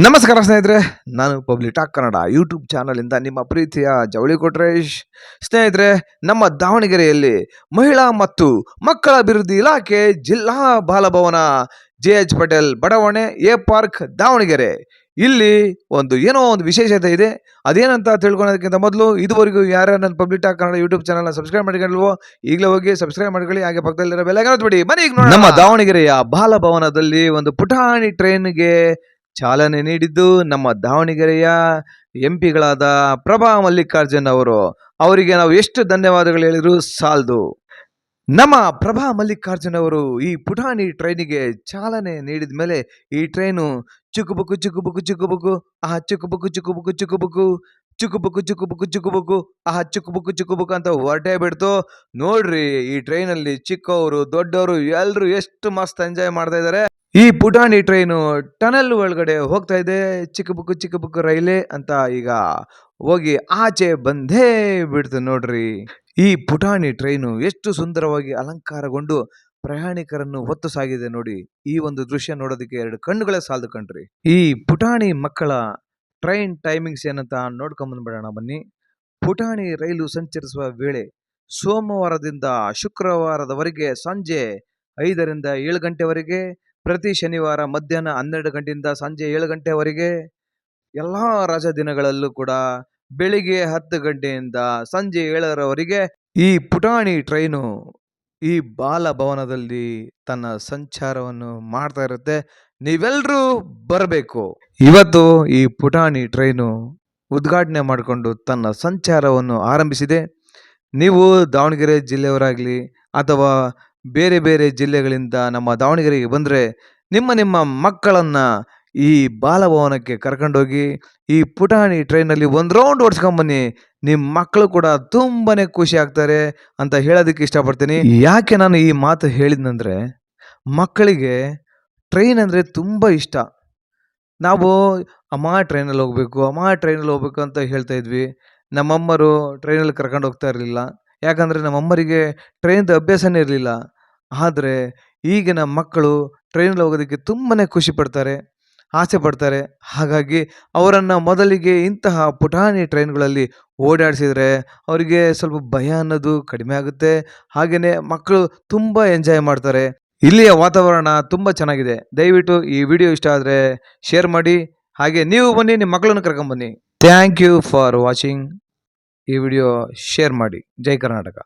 ನಮಸ್ಕಾರ ಸ್ನೇಹಿತರೆ, ನಾನು ಪಬ್ಲಿಕ್ ಟಾಕ್ ಕನ್ನಡ ಯೂಟ್ಯೂಬ್ ಚಾನಲಿಂದ ನಿಮ್ಮ ಪ್ರೀತಿಯ ಜವಳಿ ಕೊಟ್ರೇಶ್. ಸ್ನೇಹಿತರೆ, ನಮ್ಮ ದಾವಣಗೆರೆಯಲ್ಲಿ ಮಹಿಳಾ ಮತ್ತು ಮಕ್ಕಳ ಅಭಿವೃದ್ಧಿ ಇಲಾಖೆ ಜಿಲ್ಲಾ ಬಾಲಭವನ JH ಪಟೇಲ್ ಬಡಾವಣೆ ಎ ಪಾರ್ಕ್ ದಾವಣಗೆರೆ ಇಲ್ಲಿ ಏನೋ ಒಂದು ವಿಶೇಷತೆ ಇದೆ. ಅದೇನಂತ ತಿಳ್ಕೊಳ್ಳೋದಕ್ಕಿಂತ ಮೊದಲು ಇದುವರೆಗೂ ಯಾರು ನನ್ನ ಪಬ್ಲಿಕ್ ಟಾಕ್ ಕನ್ನಡ ಯೂಟ್ಯೂಬ್ ಚಾನಲ್ನ ಸಬ್ಸ್ಕ್ರೈಬ್ ಮಾಡಿಕೊಳ್ಳಲ್ವೋ ಈಗಲೇ ಹೋಗಿ ಸಬ್ಸ್ಕ್ರೈಬ್ ಮಾಡ್ಕೊಳ್ಳಿ. ಹಾಗೆ ಪಕ್ಕದಲ್ಲಿರೋ ಬೆಲ್ ಐಕಾನ್ ಒತ್ತಿ ಬಿಡಿ. ಬನ್ನಿ ಈಗ ನೋಡೋಣ. ನಮ್ಮ ದಾವಣಗೆರೆಯ ಬಾಲಭವನದಲ್ಲಿ ಒಂದು ಪುಟಾಣಿ ಟ್ರೈನ್ಗೆ ಚಾಲನೆ ನೀಡಿದ್ದು ನಮ್ಮ ದಾವಣಗೆರೆಯ ಎಂಪಿಗಳಾದ ಪ್ರಭಾ ಮಲ್ಲಿಕಾರ್ಜುನ್ ಅವರು. ಅವರಿಗೆ ನಾವು ಎಷ್ಟು ಧನ್ಯವಾದಗಳು ಹೇಳಿದ್ರು ಸಾಲದು. ನಮ್ಮ ಪ್ರಭಾ ಮಲ್ಲಿಕಾರ್ಜುನ್ ಅವರು ಈ ಪುಟಾಣಿ ಟ್ರೈನಿಗೆ ಚಾಲನೆ ನೀಡಿದ ಮೇಲೆ ಈ ಟ್ರೈನು ಚುಕುಬುಕು ಚುಕುಬುಕು ಚುಕುಬುಕು ಚುಕುಬುಕು ಚುಕುಬುಕು ಚುಕುಬುಕು ಚುಕುಬುಕು ಚುಕುಬುಕು ಚುಕುಬುಕು ಚುಕುಬುಕು ಚುಕುಬುಕು ಅಂತ ಹೊರಟೇ ಬಿಡ್ತು. ನೋಡ್ರಿ, ಈ ಟ್ರೈನಲ್ಲಿ ಚಿಕ್ಕವರು ದೊಡ್ಡವರು ಎಲ್ರು ಎಷ್ಟು ಮಸ್ತ್ ಎಂಜಾಯ್ ಮಾಡ್ತಾ ಇದ್ದಾರೆ. ಈ ಪುಟಾಣಿ ಟ್ರೈನು ಟನಲ್ ಒಳಗಡೆ ಹೋಗ್ತಾ ಇದೆ. ಚಿಕ್ಕ ಬುಕ್ ರೈಲೇ ಅಂತ ಈಗ ಹೋಗಿ ಆಚೆ ಬಂದೇ ಬಿಡ್ತು ನೋಡ್ರಿ. ಈ ಪುಟಾಣಿ ಟ್ರೈನು ಎಷ್ಟು ಸುಂದರವಾಗಿ ಅಲಂಕಾರಗೊಂಡು ಪ್ರಯಾಣಿಕರನ್ನು ಹೊತ್ತು ಸಾಗಿದೆ ನೋಡಿ. ಈ ಒಂದು ದೃಶ್ಯ ನೋಡೋದಕ್ಕೆ ಎರಡು ಕಣ್ಣುಗಳೇ ಸಾಲದು ಕಣ್ರಿ. ಈ ಪುಟಾಣಿ ಮಕ್ಕಳ ಟ್ರೈನ್ ಟೈಮಿಂಗ್ಸ್ ಏನಂತ ನೋಡ್ಕೊಂಬಂದ್ಬಿಡೋಣ ಬನ್ನಿ. ಪುಟಾಣಿ ರೈಲು ಸಂಚರಿಸುವ ವೇಳೆ ಸೋಮವಾರದಿಂದ ಶುಕ್ರವಾರದವರೆಗೆ ಸಂಜೆ 5ರಿಂದ 7 ಗಂಟೆವರೆಗೆ, ಪ್ರತಿ ಶನಿವಾರ ಮಧ್ಯಾಹ್ನ 12 ಗಂಟೆಯಿಂದ ಸಂಜೆ 7 ಗಂಟೆವರೆಗೆ, ಎಲ್ಲ ರಜಾ ದಿನಗಳಲ್ಲೂ ಕೂಡ ಬೆಳಿಗ್ಗೆ 10 ಗಂಟೆಯಿಂದ ಸಂಜೆ 7ರವರೆಗೆ ಈ ಪುಟಾಣಿ ಟ್ರೈನು ಈ ಬಾಲಭವನದಲ್ಲಿ ತನ್ನ ಸಂಚಾರವನ್ನು ಮಾಡ್ತಾ ಇರುತ್ತೆ. ನೀವೆಲ್ಲರೂ ಬರಬೇಕು. ಇವತ್ತು ಈ ಪುಟಾಣಿ ಟ್ರೈನು ಉದ್ಘಾಟನೆ ಮಾಡಿಕೊಂಡು ತನ್ನ ಸಂಚಾರವನ್ನು ಆರಂಭಿಸಿದೆ. ನೀವು ದಾವಣಗೆರೆ ಜಿಲ್ಲೆಯವರಾಗಲಿ ಅಥವಾ ಬೇರೆ ಬೇರೆ ಜಿಲ್ಲೆಗಳಿಂದ ನಮ್ಮ ದಾವಣಗೆರೆಗೆ ಬಂದರೆ ನಿಮ್ಮ ಮಕ್ಕಳನ್ನು ಈ ಬಾಲಭವನಕ್ಕೆ ಕರ್ಕೊಂಡೋಗಿ ಈ ಪುಟಾಣಿ ಟ್ರೈನಲ್ಲಿ ಒಂದು ರೌಂಡ್ ಓಡಿಸ್ಕೊಂಬನ್ನಿ. ನಿಮ್ಮ ಮಕ್ಕಳು ಕೂಡ ತುಂಬಾನೇ ಖುಷಿ ಆಗ್ತಾರೆ ಅಂತ ಹೇಳೋದಕ್ಕೆ ಇಷ್ಟಪಡ್ತೀನಿ. ಯಾಕೆ ನಾನು ಈ ಮಾತು ಹೇಳಿದ್ನಂದರೆ, ಮಕ್ಕಳಿಗೆ ಟ್ರೈನ್ ಅಂದರೆ ತುಂಬ ಇಷ್ಟ. ನಾವು ಅಮ್ಮ ಟ್ರೈನಲ್ಲಿ ಹೋಗ್ಬೇಕು ಅಂತ ಹೇಳ್ತಾ ಇದ್ವಿ. ನಮ್ಮಮ್ಮರು ಟ್ರೈನಲ್ಲಿ ಕರ್ಕೊಂಡು ಹೋಗ್ತಾ ಇರಲಿಲ್ಲ. ಯಾಕಂದರೆ ನಮ್ಮಮ್ಮರಿಗೆ ಟ್ರೈನ್ದು ಅಭ್ಯಾಸನೇ ಇರಲಿಲ್ಲ. ಆದರೆ ಈಗಿನ ಮಕ್ಕಳು ಟ್ರೈನಲ್ಲಿ ಹೋಗೋದಕ್ಕೆ ತುಂಬಾ ಖುಷಿ ಪಡ್ತಾರೆ, ಆಸೆ ಪಡ್ತಾರೆ. ಹಾಗಾಗಿ ಅವರನ್ನು ಮೊದಲಿಗೆ ಇಂತಹ ಪುಟಾಣಿ ಟ್ರೈನ್ಗಳಲ್ಲಿ ಓಡಾಡಿಸಿದರೆ ಅವರಿಗೆ ಸ್ವಲ್ಪ ಭಯ ಅನ್ನೋದು ಕಡಿಮೆ ಆಗುತ್ತೆ. ಹಾಗೆಯೇ ಮಕ್ಕಳು ತುಂಬ ಎಂಜಾಯ್ ಮಾಡ್ತಾರೆ. ಇಲ್ಲಿಯ ವಾತಾವರಣ ತುಂಬ ಚೆನ್ನಾಗಿದೆ. ದಯವಿಟ್ಟು ಈ ವಿಡಿಯೋ ಇಷ್ಟ ಆದರೆ ಶೇರ್ ಮಾಡಿ. ಹಾಗೆ ನೀವು ಬನ್ನಿ, ನಿಮ್ಮ ಮಕ್ಕಳನ್ನು ಕರ್ಕೊಂಬನ್ನಿ. Thank you for watching. ಈ ವಿಡಿಯೋ ಶೇರ್ ಮಾಡಿ. ಜೈ ಕರ್ನಾಟಕ.